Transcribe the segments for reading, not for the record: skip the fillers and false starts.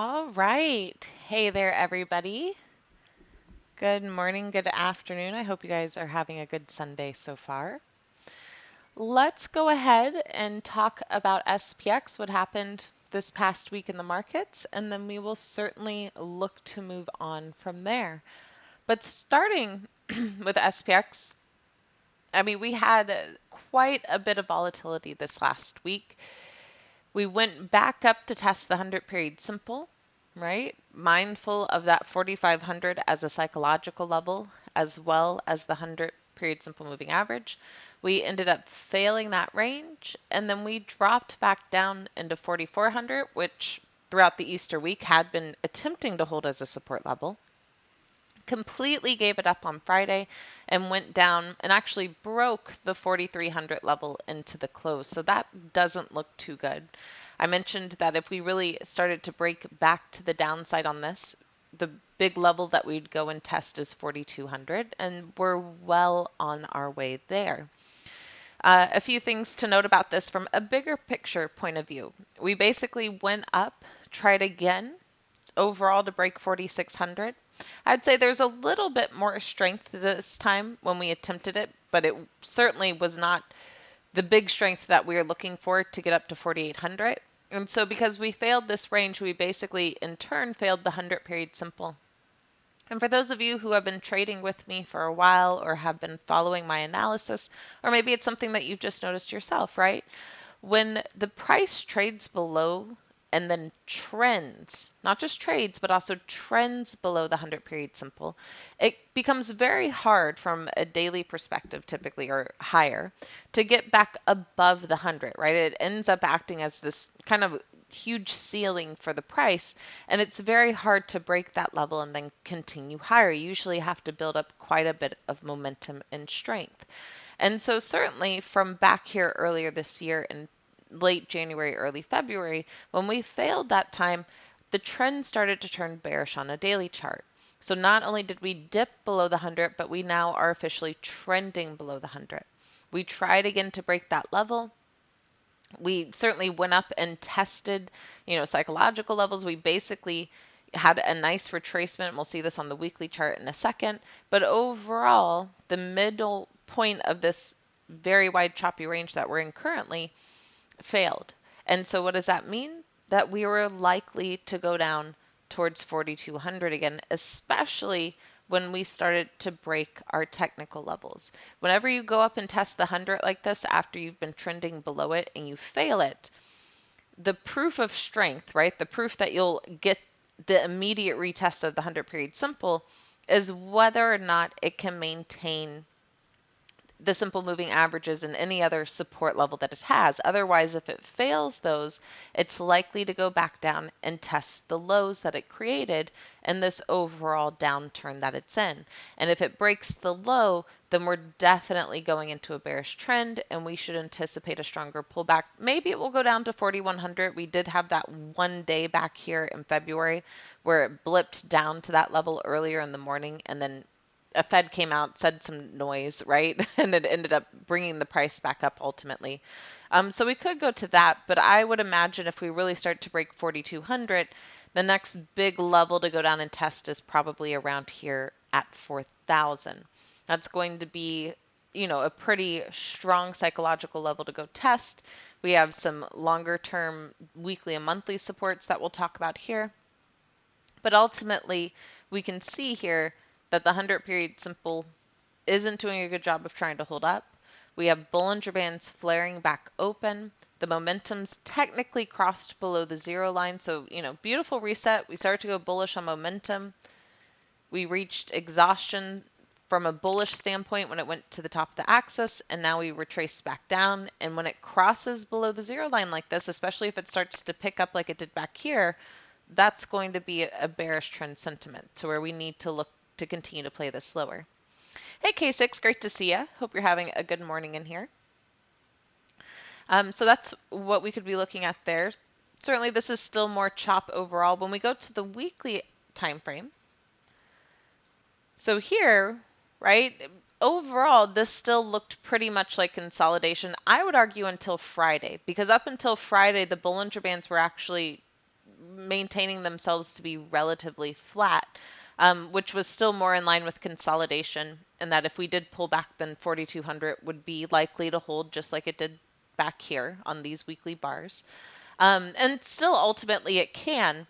All right. Hey there, everybody. Good morning, good afternoon. I hope you guys are having a good Sunday so far. Let's go ahead and talk about SPX, what happened this past week in the markets, and then we will certainly look to move on from there. But starting with SPX, we had quite a bit of volatility this last week. We went back up to test the 100-period simple, right? Mindful of that 4,500 as a psychological level, as well as the 100-period simple moving average. We ended up failing that range, and then we dropped back down into 4,400, which throughout the Easter week had been attempting to hold as a support level. Completely gave it up on Friday and went down and actually broke the 4,300 level into the close. So that doesn't look too good. I mentioned that if we really started to break back to the downside on this, the big level that we'd go and test is 4,200, and we're well on our way there. A few things to note about this from a bigger picture point of view. We basically went up, tried again, overall to break 4,600. I'd say there's a little bit more strength this time when we attempted it, but it certainly was not the big strength that we were looking for to get up to 4,800. And so because we failed this range, we basically in turn failed the 100-period simple. And for those of you who have been trading with me for a while or have been following my analysis, or maybe it's something that you've just noticed yourself, right? When the price trades below and then trends, not just trades, but also trends below the 100-period simple, it becomes very hard from a daily perspective, typically, or higher, to get back above the 100, right? It ends up acting as this kind of huge ceiling for the price, and it's very hard to break that level and then continue higher. You usually have to build up quite a bit of momentum and strength. And so certainly from back here earlier this year in late January, early February, when we failed that time, the trend started to turn bearish on a daily chart. So not only did we dip below the 100, but we now are officially trending below the 100. We tried again to break that level. We certainly went up and tested, psychological levels. We basically had a nice retracement. We'll see this on the weekly chart in a second. But overall, the middle point of this very wide choppy range that we're in currently failed. And so what does that mean? That we were likely to go down towards 4,200 again, especially when we started to break our technical levels. Whenever you go up and test the 100 like this after you've been trending below it and you fail it, the proof of strength, right? The proof that you'll get the immediate retest of the 100-period simple is whether or not it can maintain the simple moving averages and any other support level that it has. Otherwise, if it fails those, it's likely to go back down and test the lows that it created in this overall downturn that it's in. And if it breaks the low, then we're definitely going into a bearish trend and we should anticipate a stronger pullback. Maybe it will go down to 4,100. We did have that one day back here in February where it blipped down to that level earlier in the morning, and then a Fed came out, said some noise, right? And it ended up bringing the price back up ultimately. So we could go to that, but I would imagine if we really start to break 4,200, the next big level to go down and test is probably around here at 4,000. That's going to be, a pretty strong psychological level to go test. We have some longer term weekly and monthly supports that we'll talk about here. But ultimately, we can see here that the 100-period simple isn't doing a good job of trying to hold up. We have Bollinger Bands flaring back open. The momentum's technically crossed below the zero line. So, beautiful reset. We started to go bullish on momentum. We reached exhaustion from a bullish standpoint when it went to the top of the axis, and now we retraced back down. And when it crosses below the zero line like this, especially if it starts to pick up like it did back here, that's going to be a bearish trend sentiment to where we need to look to continue to play this lower. Hey K6, great to see you. Hope you're having a good morning in here. So that's what we could be looking at there. Certainly this is still more chop overall. When we go to the weekly time frame, so here, right, overall this still looked pretty much like consolidation. I would argue until Friday, because up until Friday the Bollinger Bands were actually maintaining themselves to be relatively flat, which was still more in line with consolidation, and that if we did pull back, then 4,200 would be likely to hold just like it did back here on these weekly bars. And still ultimately it can.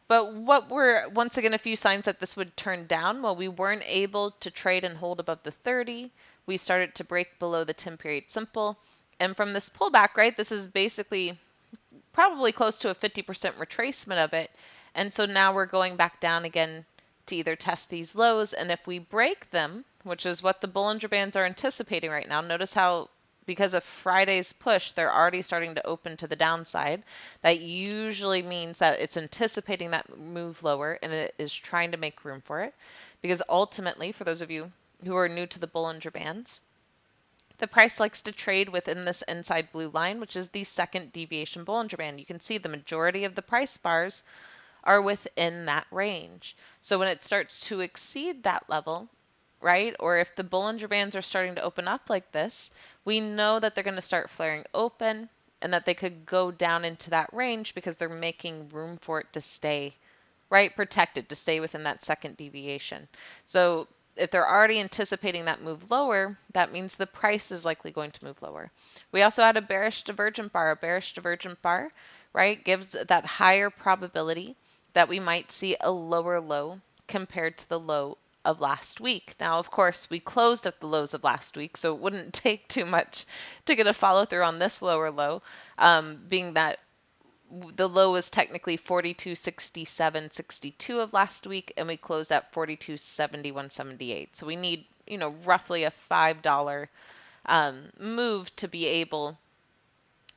But what were, once again, a few signs that this would turn down? Well, we weren't able to trade and hold above the 30. We started to break below the 10-period simple. And from this pullback, right, this is basically probably close to a 50% retracement of it. And so now we're going back down again to either test these lows. And if we break them, which is what the Bollinger Bands are anticipating right now, notice how because of Friday's push, they're already starting to open to the downside. That usually means that it's anticipating that move lower and it is trying to make room for it. Because ultimately, for those of you who are new to the Bollinger Bands, the price likes to trade within this inside blue line, which is the second deviation Bollinger Band. You can see the majority of the price bars are within that range. So when it starts to exceed that level, right, or if the Bollinger Bands are starting to open up like this, we know that they're going to start flaring open and that they could go down into that range because they're making room for it to stay, right, protected, to stay within that second deviation. So if they're already anticipating that move lower, that means the price is likely going to move lower. We also had a bearish divergent bar. A bearish divergent bar, right, gives that higher probability that we might see a lower low compared to the low of last week. Now, of course, we closed at the lows of last week, so it wouldn't take too much to get a follow through on this lower low, being that the low was technically 42.67.62 of last week, and we closed at 42.71.78. So we need, roughly a $5 move to be able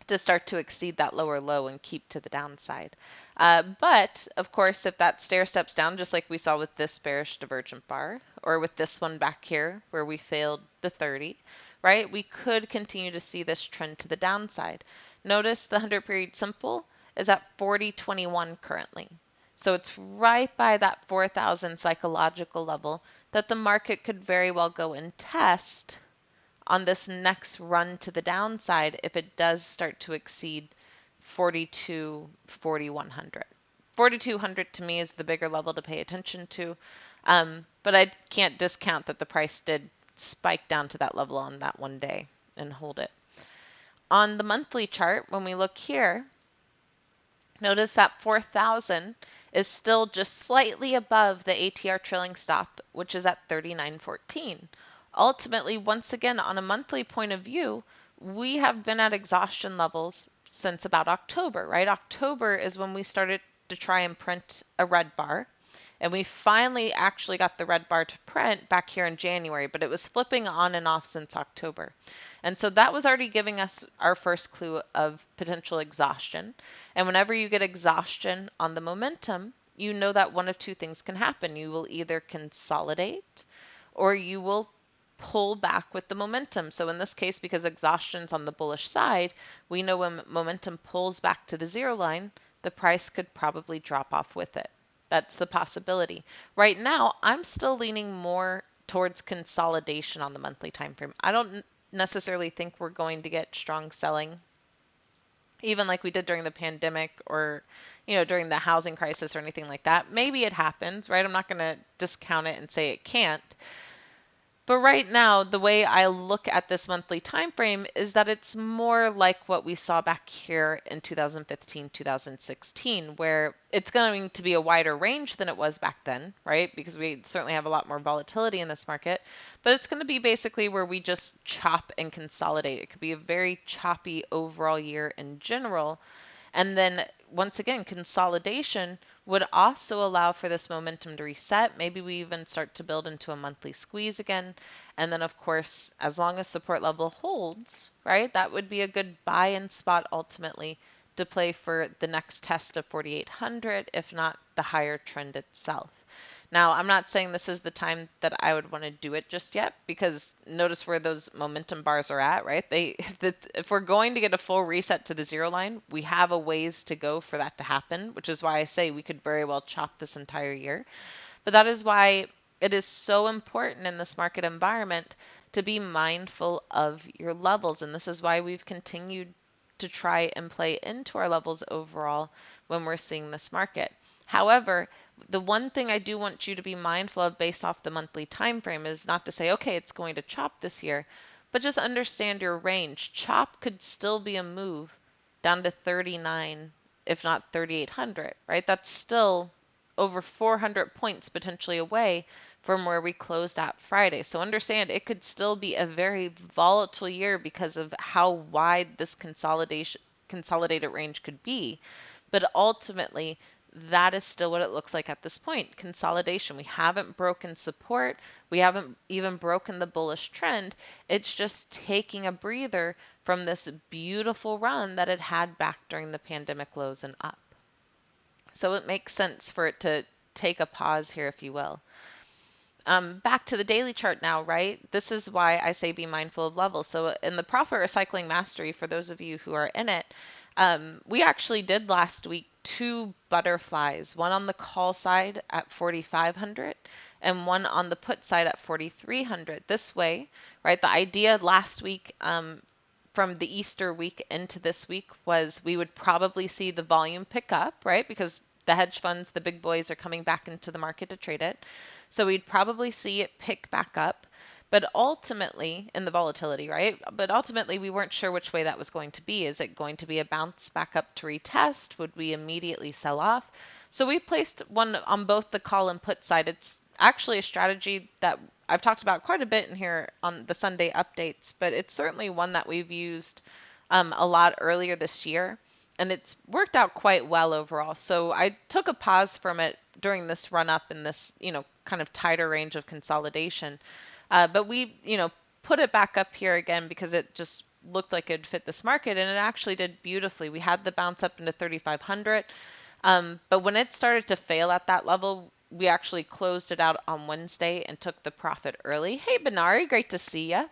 to start to exceed that lower low and keep to the downside. But of course, if that stair steps down, just like we saw with this bearish divergent bar, or with this one back here where we failed the 30, right, we could continue to see this trend to the downside. Notice the 100-period simple is at 40.21 currently. So it's right by that 4,000 psychological level that the market could very well go and test on this next run to the downside if it does start to exceed 4,100. 4,200 to me is the bigger level to pay attention to, but I can't discount that the price did spike down to that level on that one day and hold it. On the monthly chart, when we look here, notice that 4,000 is still just slightly above the ATR trailing stop, which is at 39.14. Ultimately, once again, on a monthly point of view, we have been at exhaustion levels since about October, right? October is when we started to try and print a red bar. And we finally actually got the red bar to print back here in January, but it was flipping on and off since October. And so that was already giving us our first clue of potential exhaustion. And whenever you get exhaustion on the momentum, you know that one of two things can happen. You will either consolidate or you will pull back with the momentum. So in this case, because exhaustion's on the bullish side, we know when momentum pulls back to the zero line, the price could probably drop off with it. That's the possibility. Right now, I'm still leaning more towards consolidation on the monthly time frame. I don't necessarily think we're going to get strong selling, even like we did during the pandemic or, during the housing crisis or anything like that. Maybe it happens, right? I'm not going to discount it and say it can't. But right now, the way I look at this monthly time frame is that it's more like what we saw back here in 2015, 2016, where it's going to be a wider range than it was back then, right? Because we certainly have a lot more volatility in this market, but it's going to be basically where we just chop and consolidate. It could be a very choppy overall year in general. And then once again, consolidation would also allow for this momentum to reset. Maybe we even start to build into a monthly squeeze again. And then of course, as long as support level holds, right, that would be a good buy-in spot ultimately to play for the next test of 4,800, if not the higher trend itself. Now, I'm not saying this is the time that I would want to do it just yet, because notice where those momentum bars are at, right? If we're going to get a full reset to the zero line, we have a ways to go for that to happen, which is why I say we could very well chop this entire year. But that is why it is so important in this market environment to be mindful of your levels. And this is why we've continued to try and play into our levels overall when we're seeing this market. However, the one thing I do want you to be mindful of based off the monthly time frame is not to say, okay, it's going to chop this year, but just understand your range. Chop could still be a move down to 39, if not 3,800, right? That's still over 400 points potentially away from where we closed at Friday. So understand it could still be a very volatile year because of how wide this consolidated range could be. But ultimately, that is still what it looks like at this point. Consolidation. We haven't broken support. We haven't even broken the bullish trend. It's just taking a breather from this beautiful run that it had back during the pandemic lows and up. So it makes sense for it to take a pause here, if you will. Back to the daily chart now, right? This is why I say be mindful of levels. So in the Profit Recycling Mastery, for those of you who are in it, we actually did last week 2 butterflies, one on the call side at 4,500 and one on the put side at 4,300. This way, right? The idea last week from the Easter week into this week was we would probably see the volume pick up, right? Because the hedge funds, the big boys, are coming back into the market to trade it. So we'd probably see it pick back up. But ultimately, in the volatility, right? But ultimately, we weren't sure which way that was going to be. Is it going to be a bounce back up to retest? Would we immediately sell off? So we placed one on both the call and put side. It's actually a strategy that I've talked about quite a bit in here on the Sunday updates, but it's certainly one that we've used a lot earlier this year, and it's worked out quite well overall. So I took a pause from it during this run up in this, kind of tighter range of consolidation. But we, put it back up here again because it just looked like it'd fit this market, and it actually did beautifully. We had the bounce up into 3,500. But when it started to fail at that level, we actually closed it out on Wednesday and took the profit early. Hey, Benari, great to see ya.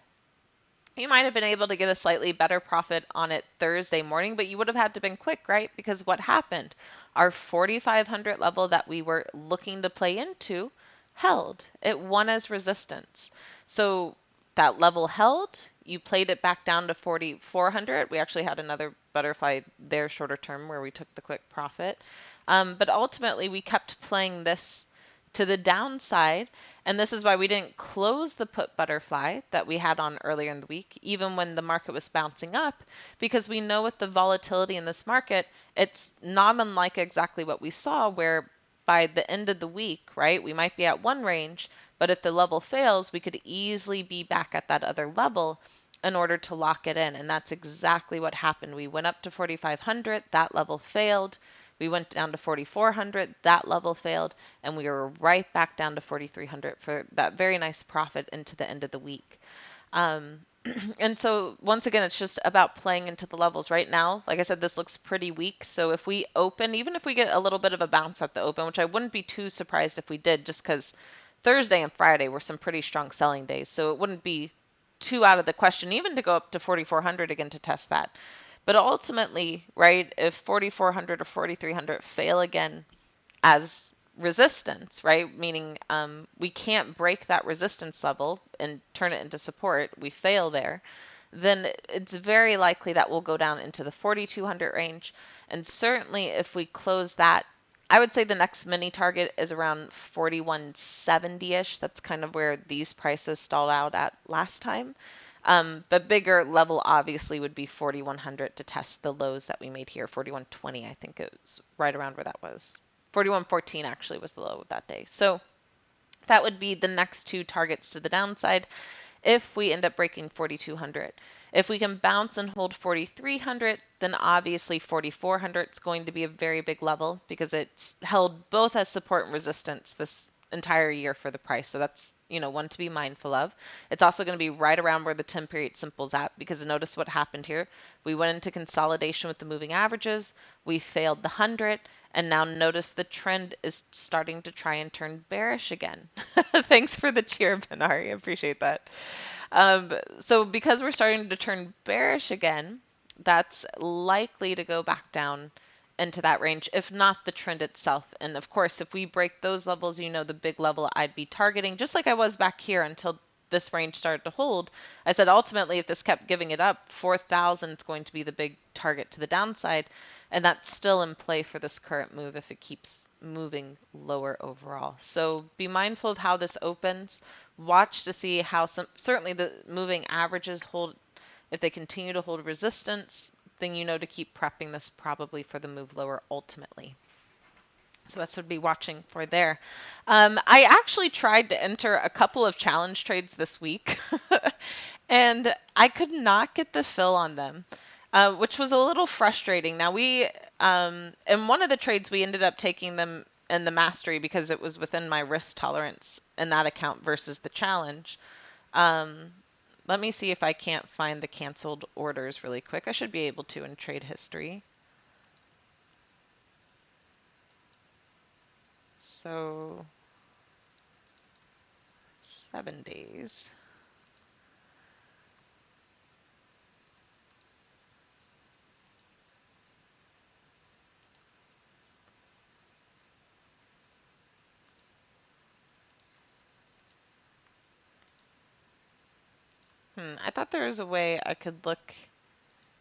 You might have been able to get a slightly better profit on it Thursday morning, but you would have had to been quick, right? Because what happened? Our 4,500 level that we were looking to play into held. It won as resistance. So that level held. You played it back down to 4,400. We actually had another butterfly there shorter term where we took the quick profit. But ultimately, we kept playing this to the downside, and this is why we didn't close the put butterfly that we had on earlier in the week, even when the market was bouncing up, because we know with the volatility in this market, it's not unlike exactly what we saw where by the end of the week, right, we might be at one range, but if the level fails, we could easily be back at that other level in order to lock it in. And that's exactly what happened. We went up to 4,500, that level failed. We went down to 4,400, that level failed, and we were right back down to 4,300 for that very nice profit into the end of the week. And so once again, it's just about playing into the levels right now. Like I said, this looks pretty weak. So if we open, even if we get a little bit of a bounce at the open, which I wouldn't be too surprised if we did, just because Thursday and Friday were some pretty strong selling days. So it wouldn't be too out of the question even to go up to 4,400 again to test that. But ultimately, right, if 4,400 or 4,300 fail again as resistance, right, meaning we can't break that resistance level and turn it into support, we fail there, then it's very likely that we'll go down into the 4,200 range. And certainly if we close that, I would say the next mini target is around 4,170-ish. That's kind of where these prices stalled out at last time. But bigger level obviously would be 4,100 to test the lows that we made here. 4,120, I think it was right around where that was. 4,114 actually was the low of that day. So that would be the next 2 targets to the downside if we end up breaking 4,200. If we can bounce and hold 4,300, then obviously 4,400 is going to be a very big level because it's held both as support and resistance this entire year for the price. So that's, one to be mindful of. It's also going to be right around where the 10 period simple's at, because notice what happened here. We went into consolidation with the moving averages. We failed the 100. And now notice the trend is starting to try and turn bearish again. Thanks for the cheer, Benari. I appreciate that. So because we're starting to turn bearish again, that's likely to go back down into that range, if not the trend itself. And of course, if we break those levels, the big level I'd be targeting, just like I was back here until this range started to hold, I said ultimately if this kept giving it up, 4,000 is going to be the big target to the downside, and that's still in play for this current move if it keeps moving lower overall. So be mindful of how this opens. Watch to see how certainly the moving averages hold. If they continue to hold resistance, then you know to keep prepping this probably for the move lower ultimately. So that's what I'd be watching for there. I actually tried to enter a couple of challenge trades this week, and I could not get the fill on them, which was a little frustrating. Now in one of the trades, we ended up taking them in the mastery because it was within my risk tolerance in that account versus the challenge. Let me see if I can't find the canceled orders really quick. I should be able to in trade history. So 7 days. I thought there was a way I could look,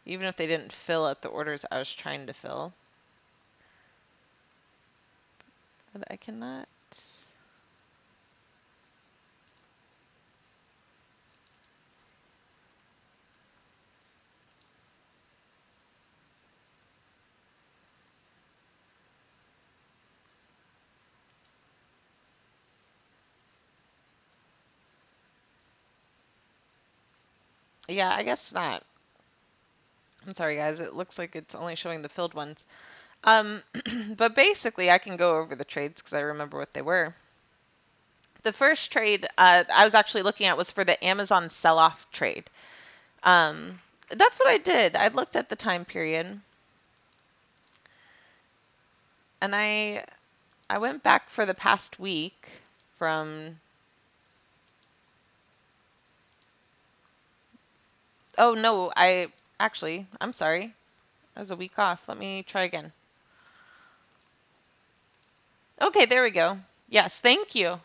even if they didn't fill at the orders I was trying to fill. But I cannot. Yeah, I guess not. I'm sorry, guys. It looks like it's only showing the filled ones. But basically, I can go over the trades because I remember what they were. The first trade I was actually looking at was for the Amazon sell-off trade. That's what I did. I looked at the time period, and I went back for the past week from. Oh no, I'm sorry. That was a week off. Let me try again. Okay, there we go. Yes, thank you.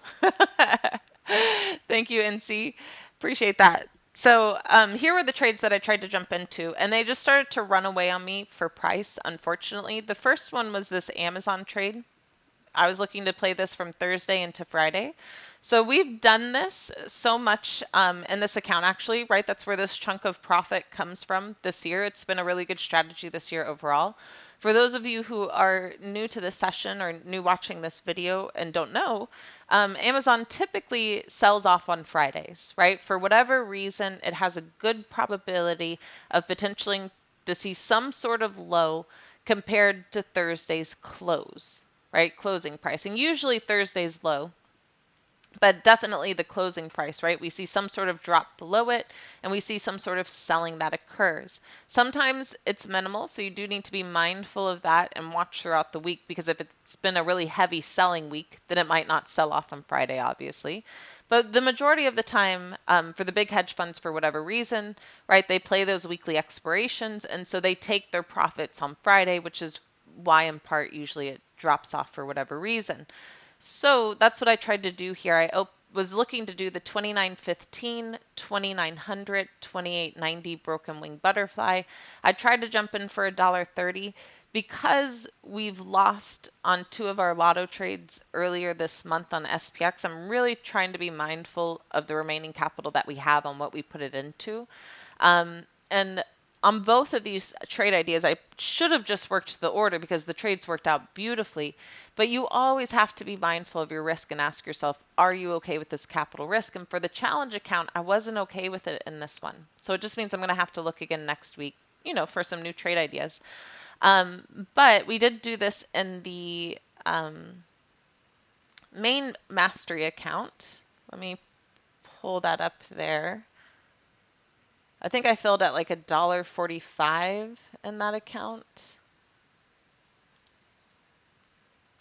Thank you, NC. Appreciate that. So here were the trades that I tried to jump into, and they just started to run away on me for price, unfortunately. The first one was this Amazon trade. I was looking to play this from Thursday into Friday. So we've done this so much in this account, actually, right? That's where this chunk of profit comes from this year. It's been a really good strategy this year overall. For those of you who are new to this session or new watching this video and don't know, Amazon typically sells off on Fridays, right? For whatever reason, it has a good probability of potentially to see some sort of low compared to Thursday's close, right? Closing pricing. Usually Thursday's low, but definitely the closing price, right? We see some sort of drop below it, and we see some sort of selling that occurs. Sometimes it's minimal, so you do need to be mindful of that and watch throughout the week, because if it's been a really heavy selling week, then it might not sell off on Friday, obviously. But the majority of the time, for the big hedge funds, for whatever reason, right, they play those weekly expirations, and so they take their profits on Friday, which is why in part usually it drops off for whatever reason. So that's what I tried to do here. I was looking to do the 2915, 2900, 2890 broken wing butterfly. I tried to jump in for $1.30 because we've lost on 2 of our lotto trades earlier this month on SPX. I'm really trying to be mindful of the remaining capital that we have on what we put it into. And on both of these trade ideas, I should have just worked the order because the trades worked out beautifully. But you always have to be mindful of your risk and ask yourself, are you okay with this capital risk? And for the challenge account, I wasn't okay with it in this one. So it just means I'm going to have to look again next week, for some new trade ideas. But we did do this in the main mastery account. Let me pull that up there. I think I filled at like $1.45 in that account.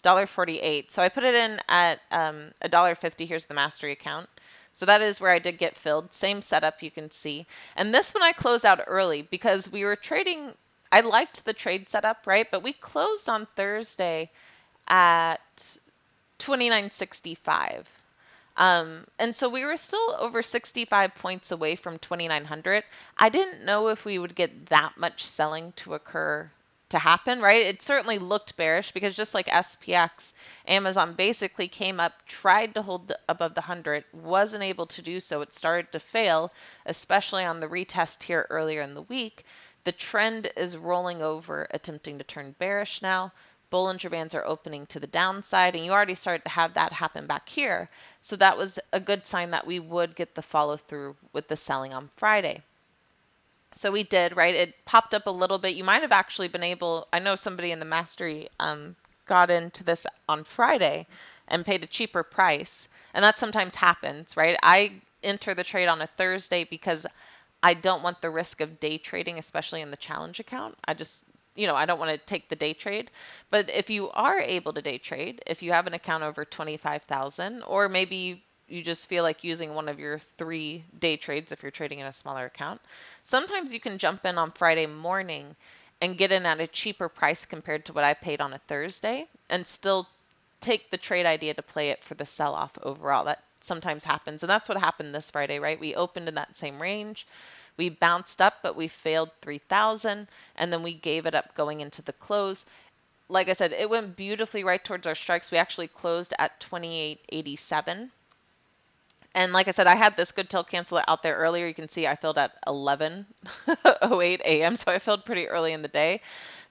$1.48. So I put it in at $1.50. Here's the mastery account. So that is where I did get filled. Same setup you can see. And this one I closed out early because we were trading. I liked the trade setup, right? But we closed on Thursday at 29.65. And so we were still over 65 points away from 2,900. I didn't know if we would get that much selling to happen, right? It certainly looked bearish because just like SPX, Amazon basically came up, tried to hold above the 100, wasn't able to do so. It started to fail, especially on the retest here earlier in the week. The trend is rolling over, attempting to turn bearish now. Bollinger Bands are opening to the downside, and you already started to have that happen back here. So that was a good sign that we would get the follow through with the selling on Friday. So we did, right? It popped up a little bit. You might have actually been able, I know somebody in the mastery got into this on Friday and paid a cheaper price. And that sometimes happens, right? I enter the trade on a Thursday because I don't want the risk of day trading, especially in the challenge account. I don't want to take the day trade. But if you are able to day trade, if you have an account over 25,000, or maybe you just feel like using one of your 3 day trades if you're trading in a smaller account, sometimes you can jump in on Friday morning and get in at a cheaper price compared to what I paid on a Thursday and still take the trade idea to play it for the sell-off overall. That sometimes happens, and that's what happened this Friday, right? We opened in that same range. We bounced up, but we failed 3,000, and then we gave it up going into the close. Like I said, it went beautifully right towards our strikes. We actually closed at 28.87. And like I said, I had this good till cancel out there earlier. You can see I filled at 11:08 a.m., so I filled pretty early in the day.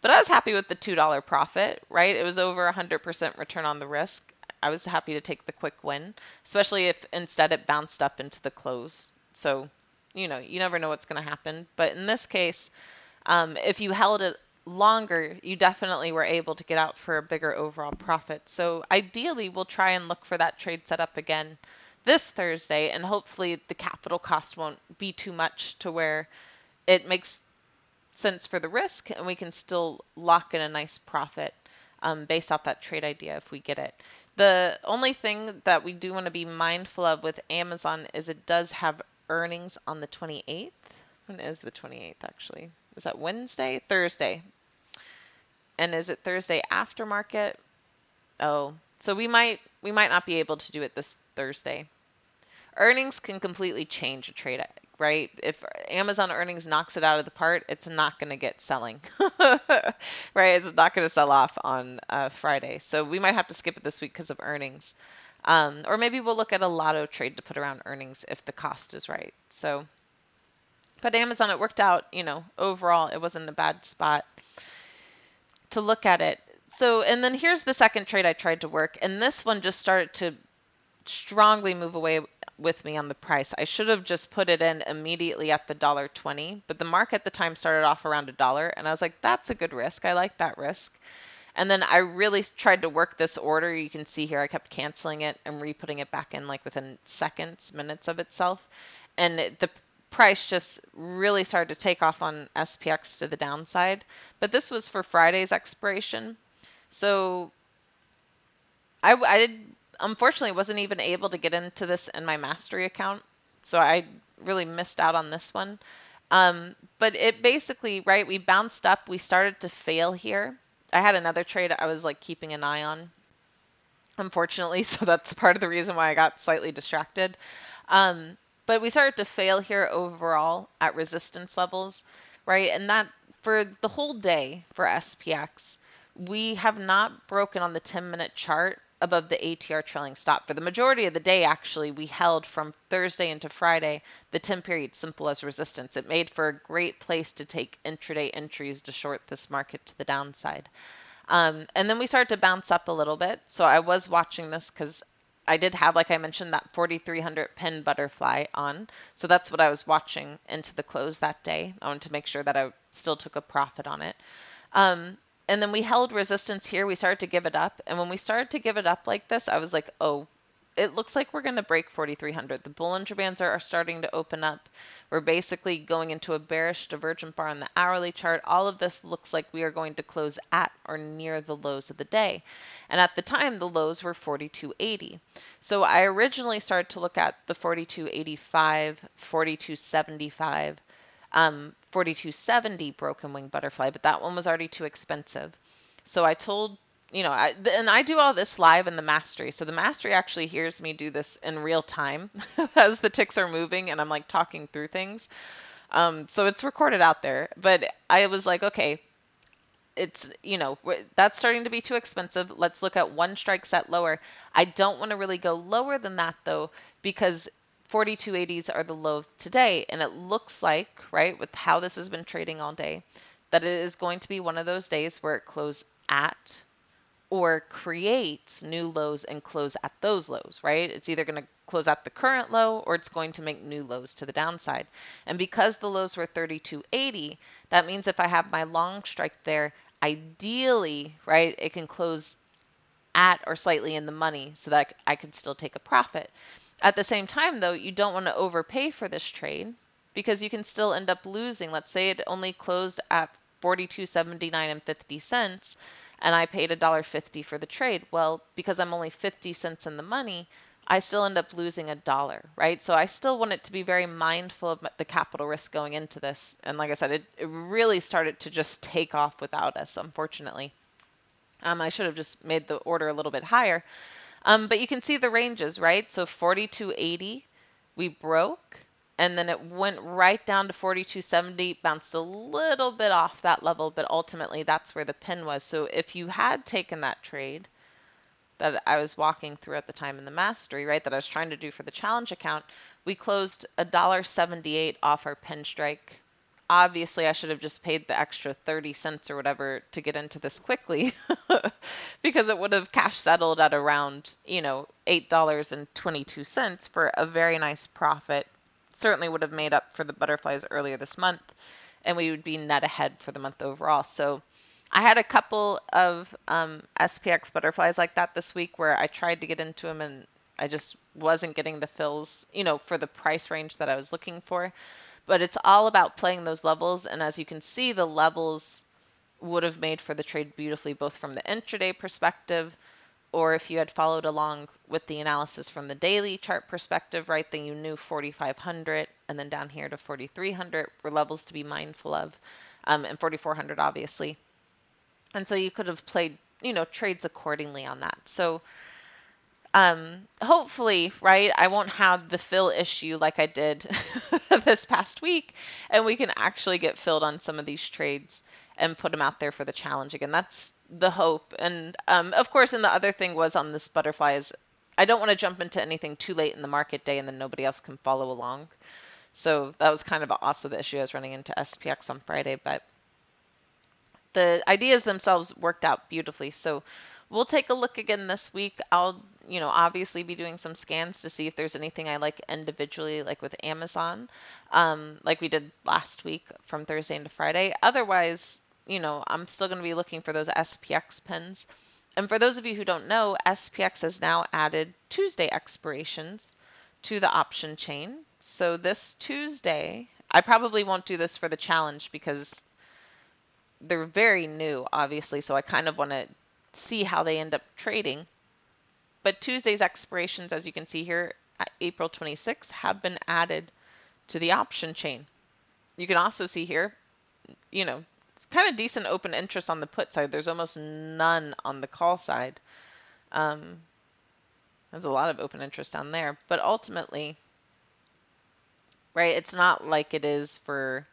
But I was happy with the $2 profit, right? It was over 100% return on the risk. I was happy to take the quick win, especially if instead it bounced up into the close. So, you never know what's going to happen. But in this case, if you held it longer, you definitely were able to get out for a bigger overall profit. So ideally, we'll try and look for that trade setup again this Thursday, and hopefully the capital cost won't be too much to where it makes sense for the risk and we can still lock in a nice profit based off that trade idea if we get it. The only thing that we do want to be mindful of with Amazon is it does have earnings on the 28th. When is the 28th actually? Is that Wednesday? Thursday. And is it Thursday after market? Oh, so we might not be able to do it this Thursday. Earnings can completely change a trade, right? If Amazon earnings knocks it out of the park, it's not going to get selling, right? It's not going to sell off on Friday. So we might have to skip it this week because of earnings. Or maybe we'll look at a lotto trade to put around earnings if the cost is right. So, but Amazon, it worked out, overall, it wasn't a bad spot to look at it. So, and then here's the second trade I tried to work, and this one just started to strongly move away with me on the price. I should have just put it in immediately at the $1.20, but the mark at the time started off around $1, and I was like, that's a good risk. I like that risk. And then I really tried to work this order. You can see here I kept canceling it and re-putting it back in like within seconds, minutes of itself. And the price just really started to take off on SPX to the downside. But this was for Friday's expiration. So I unfortunately wasn't even able to get into this in my mastery account. So I really missed out on this one. But it basically, right, we bounced up. We started to fail here. I had another trade I was like keeping an eye on, unfortunately. So that's part of the reason why I got slightly distracted. But we started to fail here overall at resistance levels, right? And that for the whole day for SPX, we have not broken on the 10-minute chart above the ATR trailing stop. For the majority of the day, actually, we held from Thursday into Friday the 10 period simple as resistance. It made for a great place to take intraday entries to short this market to the downside. And then we started to bounce up a little bit. So I was watching this because I did have, like I mentioned, that 4,300 pin butterfly on. So that's what I was watching into the close that day. I wanted to make sure that I still took a profit on it. And then we held resistance here. We started to give it up. And when we started to give it up like this, I was like, oh, it looks like we're going to break 4,300. The Bollinger Bands are starting to open up. We're basically going into a bearish divergent bar on the hourly chart. All of this looks like we are going to close at or near the lows of the day. And at the time, the lows were 42.80. So I originally started to look at the 42.85, 42.75, 42.70 broken wing butterfly, but that one was already too expensive. So I told and I do all this live in the mastery. So the mastery actually hears me do this in real time as the ticks are moving and I'm like talking through things. So it's recorded out there. But I was like, okay, it's, that's starting to be too expensive. Let's look at one strike set lower. I don't want to really go lower than that though, because 4280s are the low today. And it looks like, right, with how this has been trading all day, that it is going to be one of those days where it closes at or creates new lows and close at those lows, right? It's either going to close at the current low or it's going to make new lows to the downside. And because the lows were 32.80, that means if I have my long strike there, ideally, right, it can close at or slightly in the money so that I could still take a profit. At the same time, though, you don't want to overpay for this trade because you can still end up losing. Let's say it only closed at 42.79 and 50 cents and I paid $1.50 for the trade. Well, because I'm only 50 cents in the money, I still end up losing $1, right? So I still want it to be very mindful of the capital risk going into this. And like I said, it really started to just take off without us, unfortunately. I should have just made the order a little bit higher. But you can see the ranges, right? So 42.80, we broke, and then it went right down to 42.70, bounced a little bit off that level, but ultimately that's where the pin was. So if you had taken that trade that I was walking through at the time in the mastery, right, that I was trying to do for the challenge account, we closed $1.78 off our pin strike. Obviously, I should have just paid the extra 30 cents or whatever to get into this quickly because it would have cash settled at around, $8.22 for a very nice profit. Certainly would have made up for the butterflies earlier this month, and we would be net ahead for the month overall. So I had a couple of SPX butterflies like that this week where I tried to get into them and I just wasn't getting the fills, for the price range that I was looking for. But it's all about playing those levels. And as you can see, the levels would have made for the trade beautifully, both from the intraday perspective, or if you had followed along with the analysis from the daily chart perspective, right, then you knew 4,500 and then down here to 4,300 were levels to be mindful of, and 4,400 obviously. And so you could have played, trades accordingly on that. So hopefully, right, I won't have the fill issue like I did this past week, and we can actually get filled on some of these trades and put them out there for the challenge again. That's the hope. And of course, and the other thing was on this butterfly is I don't want to jump into anything too late in the market day and then nobody else can follow along. So that was kind of also the issue I was running into SPX on Friday, but the ideas themselves worked out beautifully. So we'll take a look again this week. I'll, obviously be doing some scans to see if there's anything I like individually, like with Amazon, like we did last week from Thursday into Friday. Otherwise, I'm still going to be looking for those SPX pins. And for those of you who don't know, SPX has now added Tuesday expirations to the option chain. So this Tuesday, I probably won't do this for the challenge because they're very new, obviously, so I kind of want to see how they end up trading. But Tuesday's expirations, as you can see here, at April 26th, have been added to the option chain. You can also see here, it's kind of decent open interest on the put side. There's almost none on the call side. There's a lot of open interest down there. But ultimately, right, it's not like it is for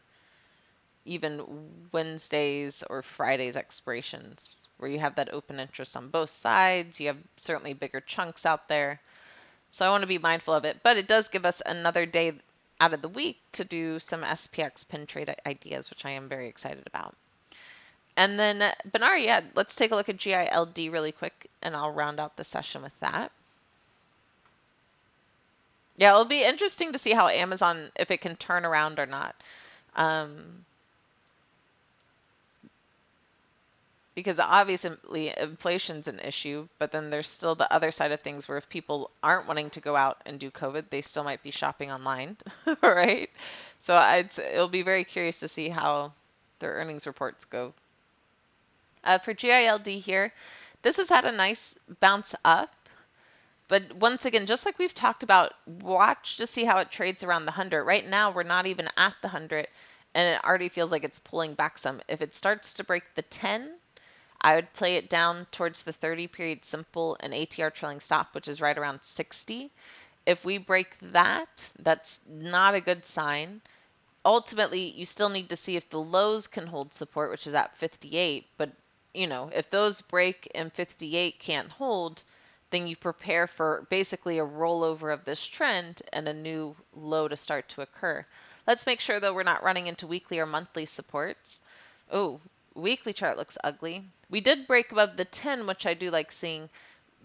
even Wednesdays or Fridays expirations where you have that open interest on both sides. You have certainly bigger chunks out there. So I want to be mindful of it, but it does give us another day out of the week to do some SPX pin trade ideas, which I am very excited about. And then Benari, yeah, let's take a look at GILD really quick and I'll round out the session with that. Yeah, it'll be interesting to see how Amazon, if it can turn around or not. Because obviously inflation's an issue, but then there's still the other side of things where if people aren't wanting to go out and do COVID, they still might be shopping online, right? So it'll be very curious to see how their earnings reports go. For GILD here, this has had a nice bounce up, but once again, just like we've talked about, watch to see how it trades around the 100. Right now, we're not even at the 100, and it already feels like it's pulling back some. If it starts to break the 10, I would play it down towards the 30-period simple and ATR trailing stop, which is right around 60. If we break that, that's not a good sign. Ultimately, you still need to see if the lows can hold support, which is at 58. But, if those break and 58 can't hold, then you prepare for basically a rollover of this trend and a new low to start to occur. Let's make sure, though, we're not running into weekly or monthly supports. Oh, weekly chart looks ugly. We did break above the 10, which I do like seeing,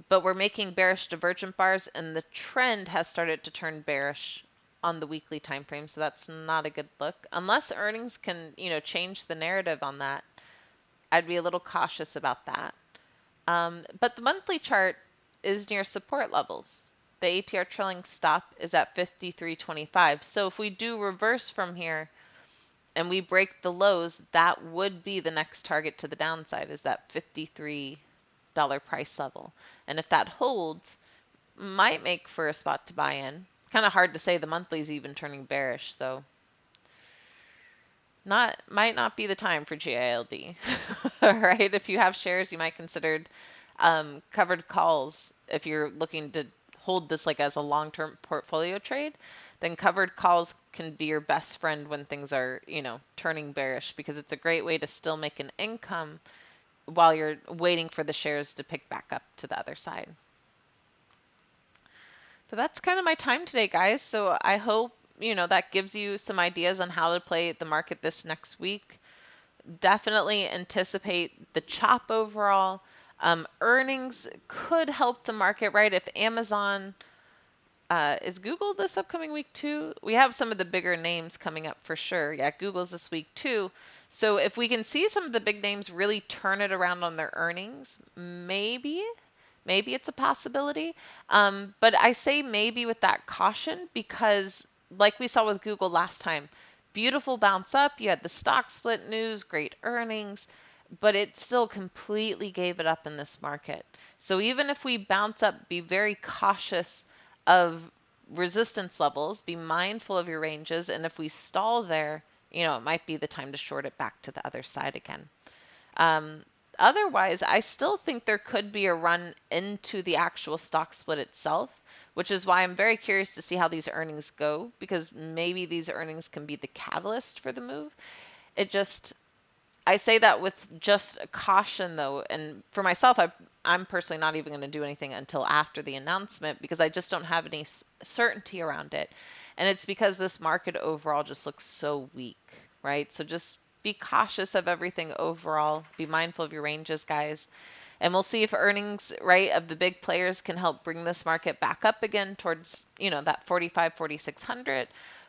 but we're making bearish divergent bars, and the trend has started to turn bearish on the weekly time frame, so that's not a good look. Unless earnings can, change the narrative on that, I'd be a little cautious about that. But the monthly chart is near support levels. The ATR trailing stop is at 53.25. So if we do reverse from here and we break the lows, that would be the next target to the downside, is that $53 price level. And if that holds, might make for a spot to buy in. Kind of hard to say, the monthly's even turning bearish, so might not be the time for GILD. All right, if you have shares, you might consider covered calls. If you're looking to hold this like as a long-term portfolio trade, then covered calls can be your best friend when things are, turning bearish, because it's a great way to still make an income while you're waiting for the shares to pick back up to the other side. But that's kind of my time today, guys. So I hope, that gives you some ideas on how to play the market this next week. Definitely anticipate the chop overall. Earnings could help the market, right? If Amazon, is Google this upcoming week too? We have some of the bigger names coming up for sure. Yeah, Google's this week too. So if we can see some of the big names really turn it around on their earnings, maybe it's a possibility. But I say maybe with that caution, because like we saw with Google last time, beautiful bounce up. You had the stock split news, great earnings, but it still completely gave it up in this market. So even if we bounce up, be very cautious of resistance levels, be mindful of your ranges, and if we stall there, it might be the time to short it back to the other side again. Otherwise, I still think there could be a run into the actual stock split itself, which is why I'm very curious to see how these earnings go, because maybe these earnings can be the catalyst for the move. I say that with just caution, though, and for myself, I'm personally not even going to do anything until after the announcement, because I just don't have any certainty around it. And it's because this market overall just looks so weak, right? So just be cautious of everything overall. Be mindful of your ranges, guys. And we'll see if earnings, right, of the big players can help bring this market back up again towards, that 45, 4,600,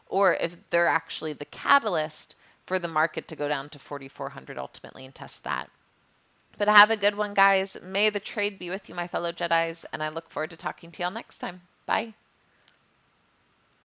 or if they're actually the catalyst for the market to go down to 4,400 ultimately and test that. But have a good one, guys. May the trade be with you, my fellow Jedis, and I look forward to talking to y'all next time. Bye.